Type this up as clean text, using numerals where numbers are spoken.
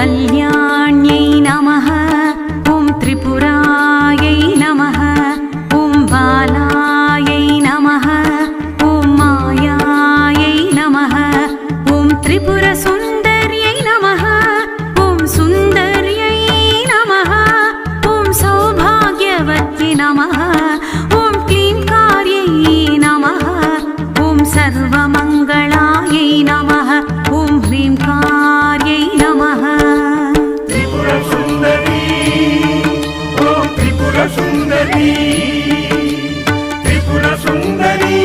कल्याण्यै नमः ॐ त्रिपुरायै नमः ॐ बालायै नमः ॐ मायायै नमः ॐ त्रिपुरसुन्दर्यै नमः ॐ सुन्दर्यै नमः ॐ सौभाग्यवत्यै नमः ॐ क्लींकार्यै नमः ॐ सर्वमङ्गलायै नमः ॐ ह्रींकार्यै नमः। त्रिपुरसुन्दरी ॐ त्रिपुरसुन्दरी त्रिपुरसुन्दरी